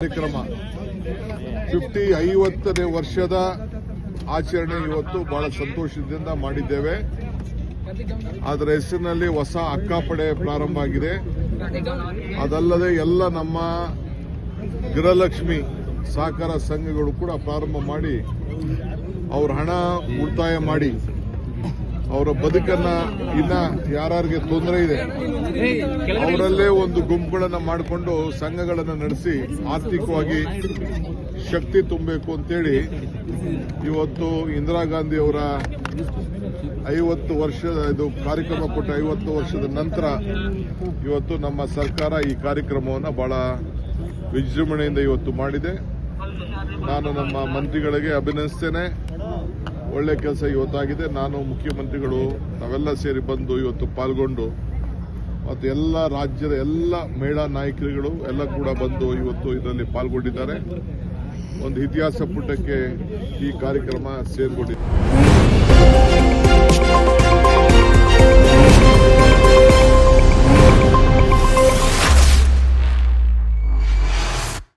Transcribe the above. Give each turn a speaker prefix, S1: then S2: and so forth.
S1: ಕಾರ್ಯಕ್ರಮ 50ನೇ ವರ್ಷದ ಆಚರಣೆ ಇವತ್ತು ಬಹಳ ಸಂತೋಷದಿಂದ ಮಾಡಿದ್ದೇವೆ. ಅದರ ಹೆಸರಿನಲ್ಲಿ ಹೊಸ ಅಕ್ಕಪಡೆ ಪ್ರಾರಂಭ ಆಗಿದೆ. ಅದಲ್ಲದೆ ಎಲ್ಲ ನಮ್ಮ ಗೃಹಲಕ್ಷ್ಮಿ ಸಹಕಾರ ಸಂಘಗಳು ಕೂಡ ಪ್ರಾರಂಭ ಮಾಡಿ ಅವರ ಹಣ ಉಳಿತಾಯ ಮಾಡಿ ಅವರ ಬದುಕನ್ನ ಇನ್ನ ಯಾರಿಗೆ ತೊಂದರೆ ಇದೆ ಅವರಲ್ಲೇ ಒಂದು ಗುಂಪುಗಳನ್ನು ಮಾಡಿಕೊಂಡು ಸಂಘಗಳನ್ನು ನಡೆಸಿ ಆರ್ಥಿಕವಾಗಿ ಶಕ್ತಿ ತುಂಬಬೇಕು ಅಂತೇಳಿ ಇವತ್ತು ಇಂದಿರಾ ಗಾಂಧಿ ಅವರ 50 ವರ್ಷದ ಇದು ಕಾರ್ಯಕ್ರಮ ಕೊಟ್ಟ 50 ವರ್ಷದ ನಂತರ ಇವತ್ತು ನಮ್ಮ ಸರ್ಕಾರ ಈ ಕಾರ್ಯಕ್ರಮವನ್ನು ಬಹಳ ವಿಜೃಂಭಣೆಯಿಂದ ಇವತ್ತು ಮಾಡಿದೆ. ನಾನು ನಮ್ಮ ಮಂತ್ರಿಗಳಿಗೆ ಅಭಿನಂದಿಸ್ತೇನೆ. ಒಳ್ಳೆ ಕೆಲಸ ಇವತ್ತಾಗಿದೆ. ನಾನು ಮುಖ್ಯಮಂತ್ರಿಗಳು ನಾವೆಲ್ಲ ಸೇರಿ ಬಂದು ಇವತ್ತು ಪಾಲ್ಗೊಂಡು ಮತ್ತು ಎಲ್ಲ ರಾಜ್ಯದ ಎಲ್ಲ ಮಹಿಳಾ ನಾಯಕರುಗಳು ಎಲ್ಲ ಕೂಡ ಬಂದು ಇವತ್ತು ಇದರಲ್ಲಿ ಪಾಲ್ಗೊಂಡಿದ್ದಾರೆ. ಒಂದು ಇತಿಹಾಸ ಪುಟಕ್ಕೆ ಈ ಕಾರ್ಯಕ್ರಮ ಸೇರ್ಕೊಂಡಿದೆ.